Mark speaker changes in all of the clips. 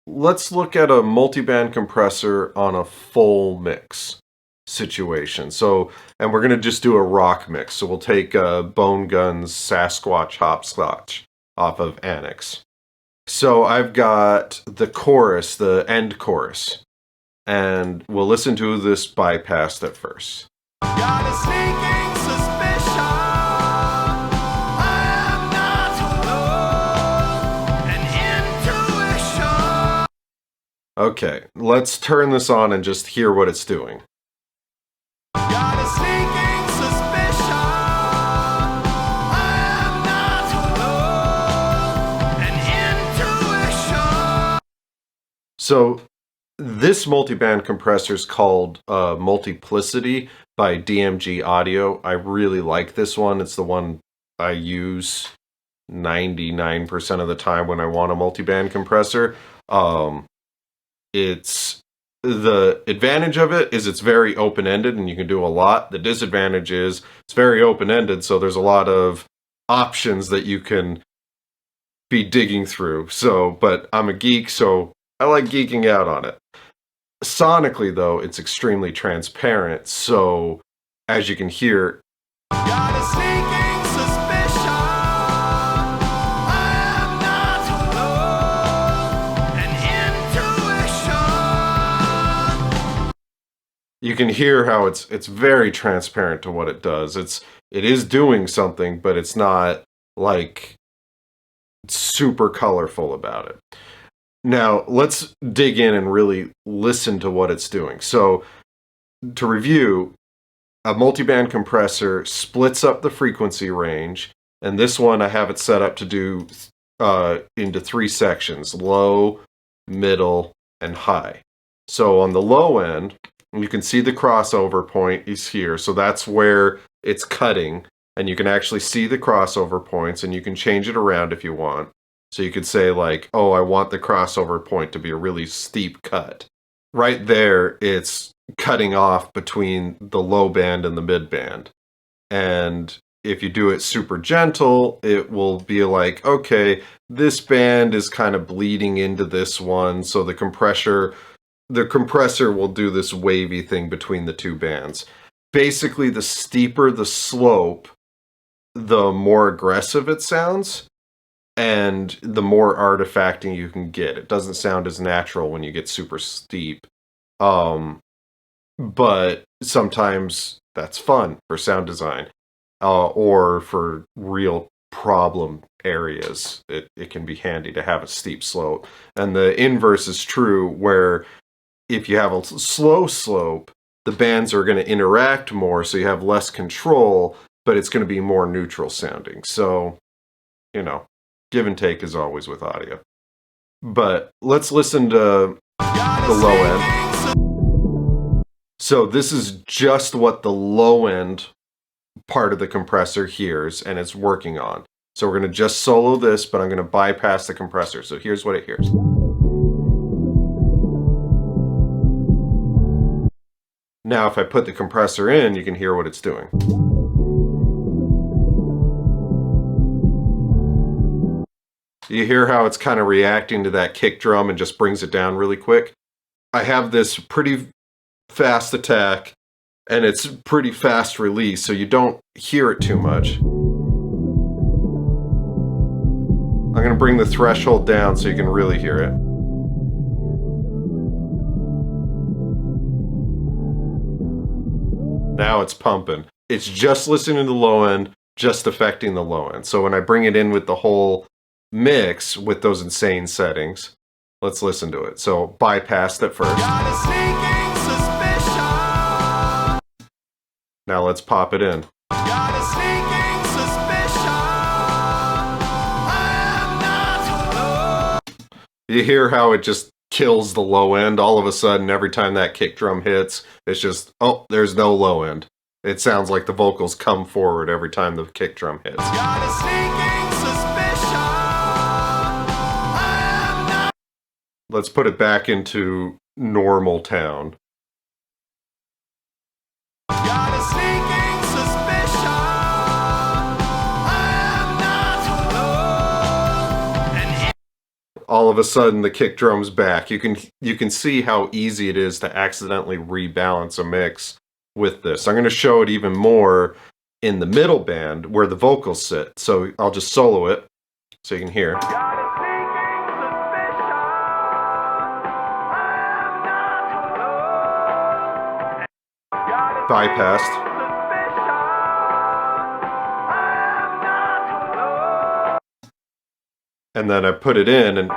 Speaker 1: let's look at a multiband compressor on a full mix situation. And we're going to just do a rock mix. So we'll take Bone Guns Sasquatch Hopscotch off of Annex. So I've got the chorus, the end chorus, and we'll listen to this bypassed at first.
Speaker 2: Got a sneaking suspicion I am not alone. An intuition.
Speaker 1: Okay, let's turn this on and just hear what it's doing.
Speaker 2: Got a sneaking suspicion I am not alone. An intuition.
Speaker 1: So this multiband compressor is called Multiplicity by DMG Audio. I really like this one. It's the one I use 99% of the time when I want a multiband compressor. It's the advantage of it is it's very open-ended and you can do a lot. The disadvantage is it's very open-ended, so there's a lot of options that you can be digging through. But I'm a geek, so I like geeking out on it. Sonically, though, it's extremely transparent, so as you can hear,
Speaker 2: Got a sneaking suspicion I am not alone. An intuition.
Speaker 1: you can hear how it's very transparent to what it does. It is doing something, but it's not like super colorful about it. Now, let's dig in and really listen to what it's doing. So, to review, a multiband compressor splits up the frequency range, and this one I have it set up to do into 3 sections: low, middle, and high. So on the low end, you can see the crossover point is here. So that's where it's cutting, and you can actually see the crossover points, and you can change it around if you want. So you could say like, oh, I want the crossover point to be a really steep cut. Right there, it's cutting off between the low band and the mid band. And if you do it super gentle, it will be like, okay, this band is kind of bleeding into this one. So the compressor will do this wavy thing between the 2 bands. Basically, the steeper the slope, the more aggressive it sounds, and the more artifacting you can get. It doesn't sound as natural when you get super steep. But sometimes that's fun for sound design, or for real problem areas. It can be handy to have a steep slope. And the inverse is true, where if you have a slow slope, the bands are going to interact more, so you have less control, but it's going to be more neutral sounding. So, give and take is always with audio. But let's listen to the low end. So this is just what the low end part of the compressor hears, and it's working on. So we're going to just solo this, but I'm going to bypass the compressor. So here's what it hears. Now if I put the compressor in, you can hear what it's doing. You hear how it's kind of reacting to that kick drum and just brings it down really quick? I have this pretty fast attack, and it's pretty fast release, so you don't hear it too much. I'm going to bring the threshold down so you can really hear it. Now it's pumping. It's just listening to the low end, just affecting the low end. So when I bring it in with the whole mix with those insane settings, let's listen to it. So bypassed at first.
Speaker 2: Got a sneaking suspicion.
Speaker 1: Now let's pop it in.
Speaker 2: Got a sneaking suspicion I am not alone.
Speaker 1: You hear how it just kills the low end all of a sudden. Every time that kick drum hits, it's just, oh, there's no low end. It sounds like the vocals come forward every time the kick drum hits.
Speaker 2: Got a sneaking suspicion I am not.
Speaker 1: Let's put it back into normal town.
Speaker 2: Got a sneaking suspicion I am not alone.
Speaker 1: all of a sudden the kick drum's back. You can see how easy it is to accidentally rebalance a mix with this. I'm going to show it even more in the middle band where the vocals sit. So I'll just solo it so you can hear. Bypassed. And then I put it in and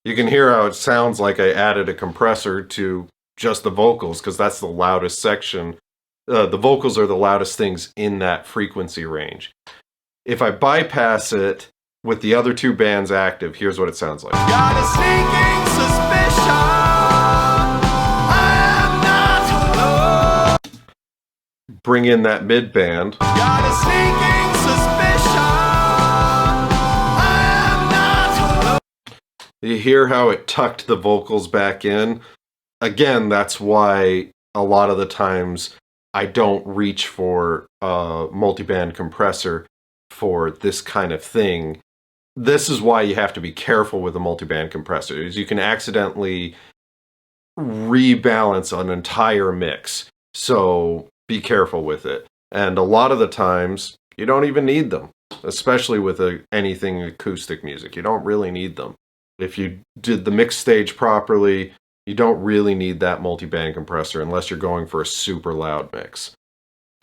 Speaker 1: you can hear how it sounds like I added a compressor to just the vocals because that's the loudest section. The vocals are the loudest things in that frequency range. If I bypass it with the other two bands active, here's what it sounds like.
Speaker 2: Got a sneaking suspicion I'm not alone.
Speaker 1: Bring in that mid band.
Speaker 2: Got a sneaking suspicion I'm not alone.
Speaker 1: You hear how it tucked the vocals back in? Again, that's why a lot of the times I don't reach for a multiband compressor for this kind of thing. This is why you have to be careful with a multiband compressor, is you can accidentally rebalance an entire mix. So be careful with it. And a lot of the times, you don't even need them, especially with anything acoustic music. You don't really need them. If you did the mix stage properly, you don't really need that multiband compressor unless you're going for a super loud mix.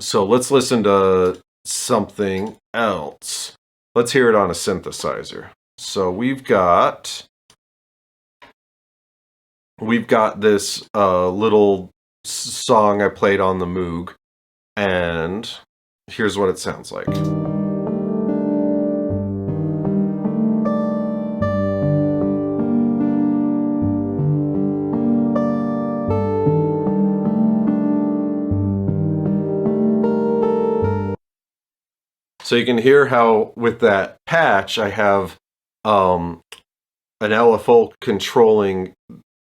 Speaker 1: So let's listen to something else. Let's hear it on a synthesizer. So we've got this little song I played on the Moog, and here's what it sounds like. So you can hear how with that patch I have an LFO controlling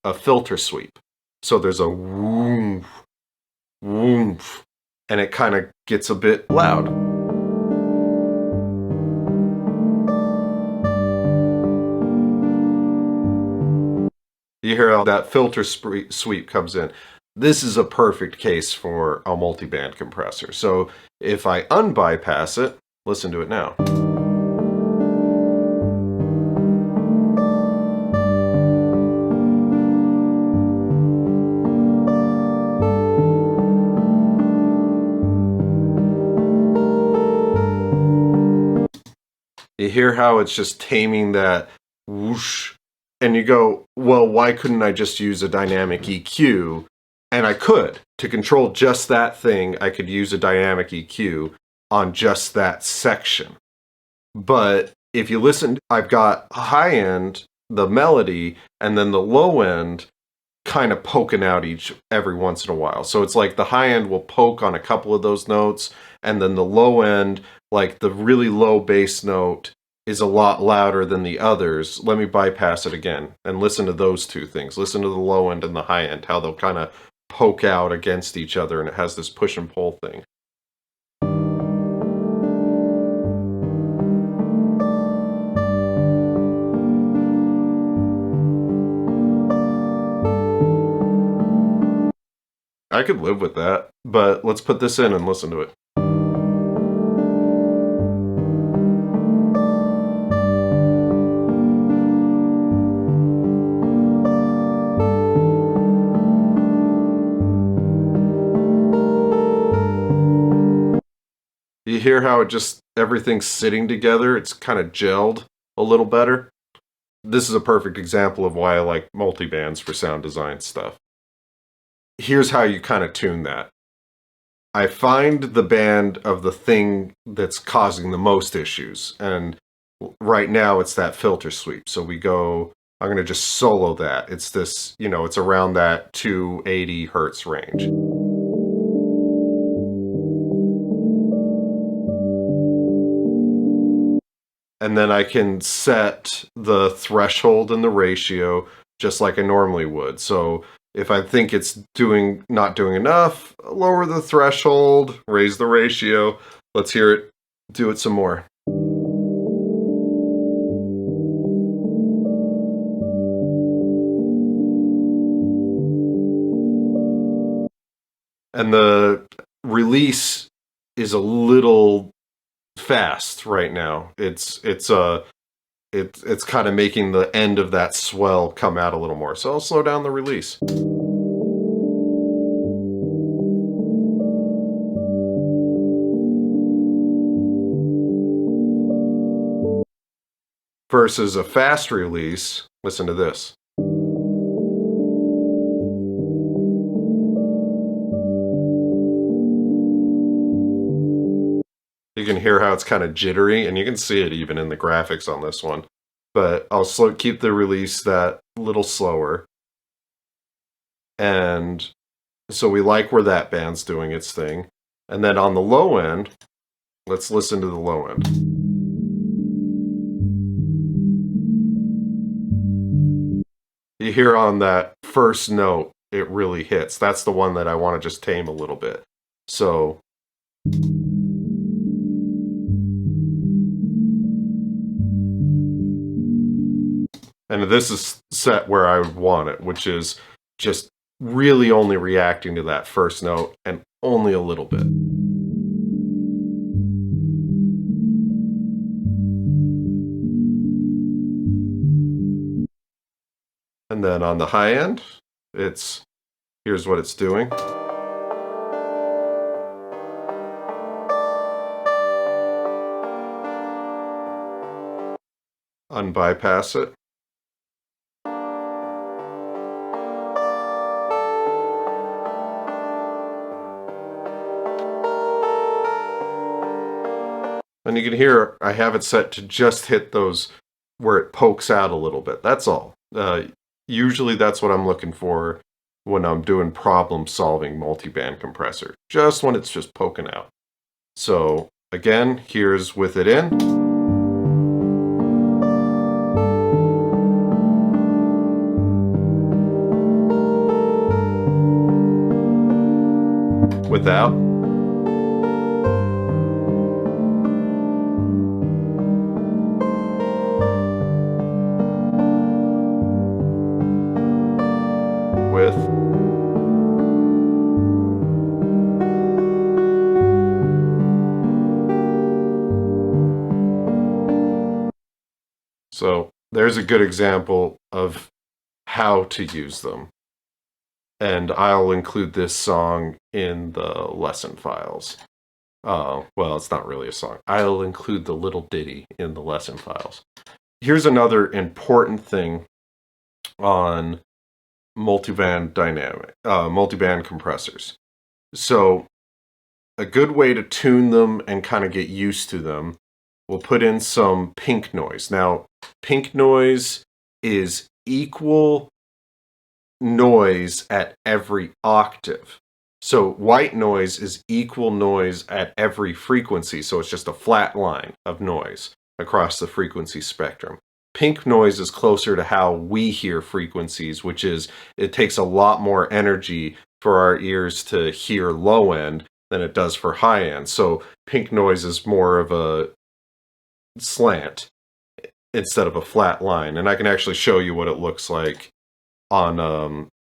Speaker 1: a filter sweep. So there's a woof, woof, and it kind of gets a bit loud. You hear how that filter sweep comes in. This is a perfect case for a multiband compressor. So if I unbypass it, listen to it now. You hear how it's just taming that whoosh, and you go, well, why couldn't I just use a dynamic EQ? And I could. To control just that thing, I could use a dynamic EQ on just that section. But if you listen, I've got high end, the melody, and then the low end kind of poking out every once in a while. So it's like the high end will poke on a couple of those notes, and then the low end, like the really low bass note, is a lot louder than the others. Let me bypass it again and listen to those two things. Listen to the low end and the high end, how they'll kind of poke out against each other, and it has this push and pull thing. I could live with that, but let's put this in and listen to it. You hear how it just, everything's sitting together? It's kind of gelled a little better. This is a perfect example of why I like multibands for sound design stuff. Here's how you kind of tune that. I find the band of the thing that's causing the most issues, and right now it's that filter sweep. So we go, I'm going to just solo that. It's this, it's around that 280 hertz range. And then I can set the threshold and the ratio just like I normally would. So If I think it's not doing enough, lower the threshold, raise the ratio. Let's hear it. Do it some more. And the release is a little fast right now. It's kind of making the end of that swell come out a little more. So I'll slow down the release. Versus a fast release, listen to this. You can hear how it's kind of jittery, and you can see it even in the graphics on this one. But I'll keep the release that little slower. And so we like where that band's doing its thing. And then on the low end, let's listen to the low end. You hear on that first note, it really hits. That's the one that I want to just tame a little bit. So and this is set where I would want it, which is just really only reacting to that first note and only a little bit. And then on the high end, here's what it's doing. Unbypass it. And you can hear I have it set to just hit those where it pokes out a little bit. That's all. Usually that's what I'm looking for when I'm doing problem-solving multiband compressor. Just when it's just poking out. So again, here's with it in. Without. With. So there's a good example of how to use them. And I'll include this song in the lesson files. Well, it's not really a song. I'll include the little ditty in the lesson files. Here's another important thing on multiband compressors. So a good way to tune them and kind of get used to them, we'll put in some pink noise. Now, pink noise is equal noise at every octave. So white noise is equal noise at every frequency. So it's just a flat line of noise across the frequency spectrum. Pink noise is closer to how we hear frequencies, which is it takes a lot more energy for our ears to hear low end than it does for high end. So pink noise is more of a slant instead of a flat line. And I can actually show you what it looks like on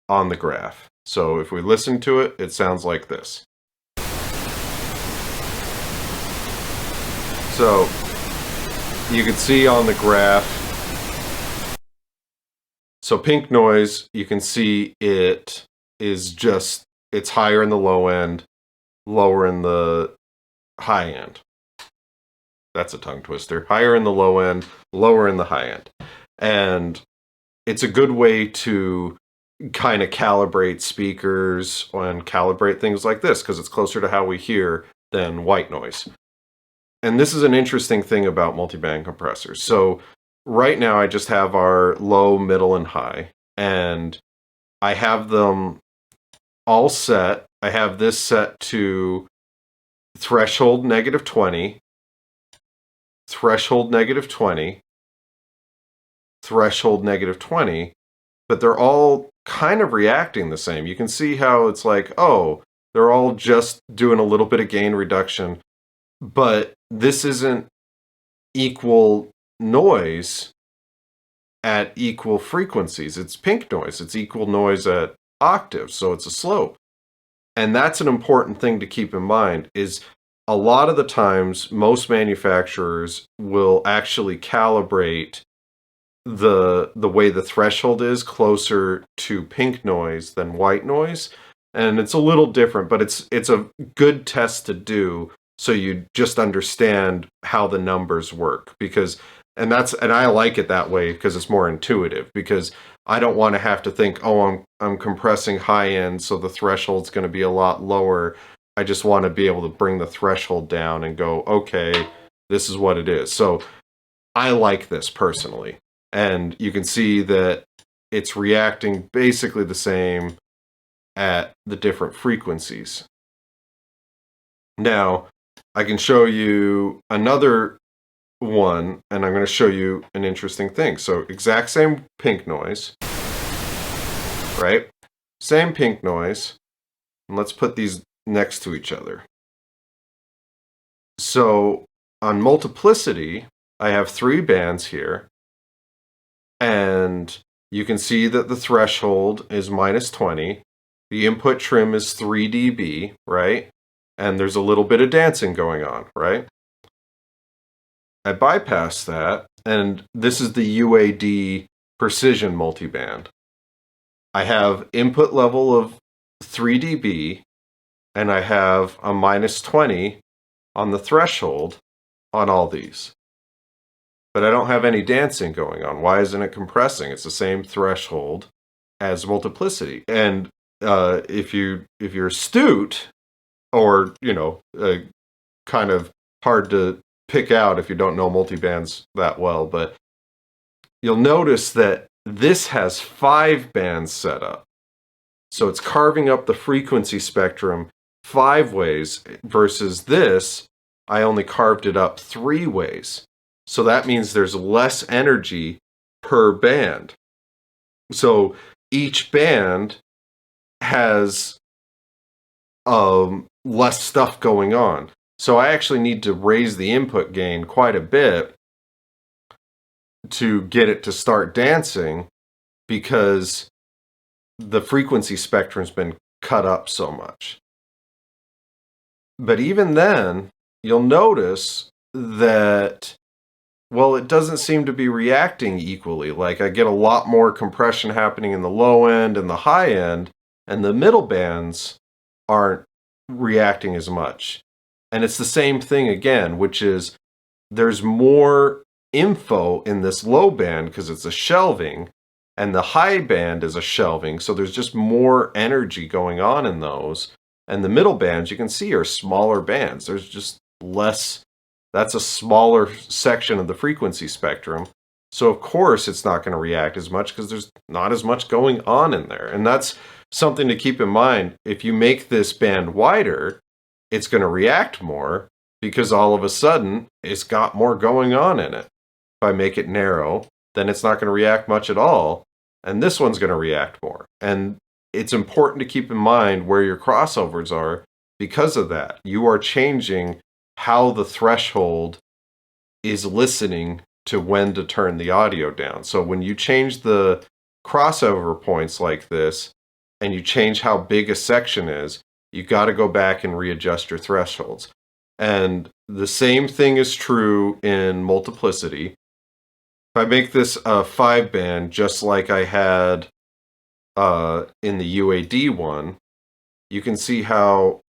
Speaker 1: the graph. So if we listen to it, it sounds like this. So you can see on the graph, so pink noise, you can see it is just, it's higher in the low end, lower in the high end. That's a tongue twister. Higher in the low end, lower in the high end. And it's a good way to kind of calibrate speakers and calibrate things like this because it's closer to how we hear than white noise. And this is an interesting thing about multiband compressors. So right now I just have our low, middle, and high, and I have them all set. I have this set to threshold -20, threshold -20, threshold -20, but they're all kind of reacting the same. You can see how it's like, oh, they're all just doing a little bit of gain reduction, but this isn't equal noise at equal frequencies. It's pink noise. It's equal noise at octaves, so it's a slope. And that's an important thing to keep in mind is a lot of the times most manufacturers will actually calibrate the way the threshold is closer to pink noise than white noise. And it's a little different, but it's a good test to do so you just understand how the numbers work, because and I like it that way because it's more intuitive, because I don't want to have to think, oh, I'm compressing high end, so the threshold's going to be a lot lower. I just want to be able to bring the threshold down and go, okay, this is what it is. So I like this personally. And you can see that it's reacting basically the same at the different frequencies. Now, I can show you another one, and I'm going to show you an interesting thing. So exact same pink noise, right? Same pink noise. And let's put these next to each other. So on multiplicity, I have 3 bands here. And you can see that the threshold is -20. The input trim is 3 dB, right? And there's a little bit of dancing going on, right? I bypass that, and this is the UAD precision multiband. I have input level of 3 dB, and I have a -20 on the threshold on all these. But I don't have any dancing going on. Why isn't it compressing? It's the same threshold as multiplicity. And if you're astute, or kind of hard to pick out if you don't know multibands that well, but you'll notice that this has 5 bands set up. So it's carving up the frequency spectrum 5 ways, versus this, I only carved it up 3 ways. So that means there's less energy per band. So each band has less stuff going on. So I actually need to raise the input gain quite a bit to get it to start dancing, because the frequency spectrum's been cut up so much. But even then, you'll notice that, well, it doesn't seem to be reacting equally. Like, I get a lot more compression happening in the low end and the high end, and the middle bands aren't reacting as much. And it's the same thing again, which is there's more info in this low band because it's a shelving, and the high band is a shelving, so there's just more energy going on in those. And the middle bands, you can see, are smaller bands. There's just less. That's a smaller section of the frequency spectrum. So of course it's not going to react as much because there's not as much going on in there. And that's something to keep in mind. If you make this band wider, it's going to react more because all of a sudden it's got more going on in it. If I make it narrow, then it's not going to react much at all. And this one's going to react more. And it's important to keep in mind where your crossovers are because of that. You are changing how the threshold is listening to when to turn the audio down. So when you change the crossover points like this, and you change how big a section is, you got to go back and readjust your thresholds. And the same thing is true in multiplicity. If I make this a 5 band, just like I had in the UAD one, you can see how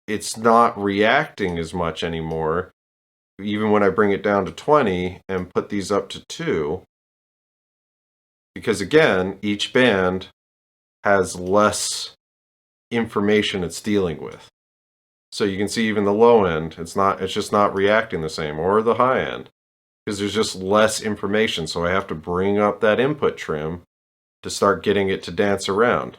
Speaker 1: it's not reacting as much anymore, even when I bring it down to 20 and put these up to 2. Because again, each band has less information it's dealing with. So you can see even the low end, it's just not reacting the same, or the high end, because there's just less information. So I have to bring up that input trim to start getting it to dance around.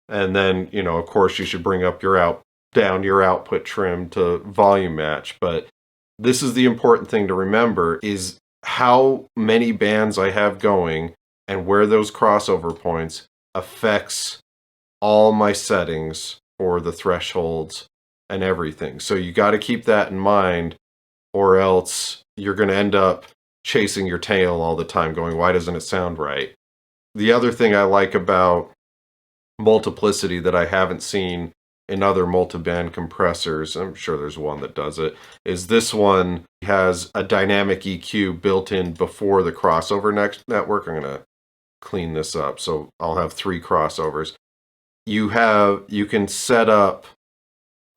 Speaker 1: And then, of course, you should bring up your output trim to volume match. But this is the important thing to remember, is how many bands I have going and where those crossover points affects all my settings for the thresholds and everything. So you got to keep that in mind, or else you're going to end up chasing your tail all the time going, why doesn't it sound right? The other thing I like about multiplicity that I haven't seen in other multiband compressors, I'm sure there's one that does it, is this one has a dynamic EQ built in before the crossover network. I'm going to clean this up. So I'll have 3 crossovers. You can set up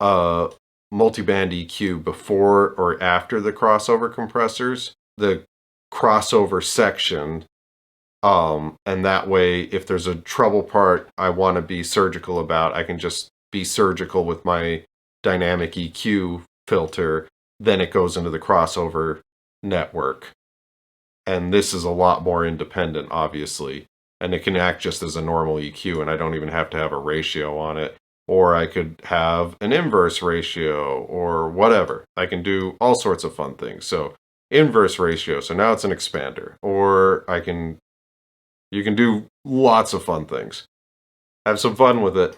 Speaker 1: a multiband EQ before or after the crossover compressors, the crossover section. And that way, if there's a trouble part I want to be surgical about, I can just be surgical with my dynamic EQ filter. Then it goes into the crossover network. And this is a lot more independent, obviously. And it can act just as a normal EQ, and I don't even have to have a ratio on it. Or I could have an inverse ratio or whatever. I can do all sorts of fun things. So inverse ratio, so now it's an expander. Or you can do lots of fun things. Have some fun with it.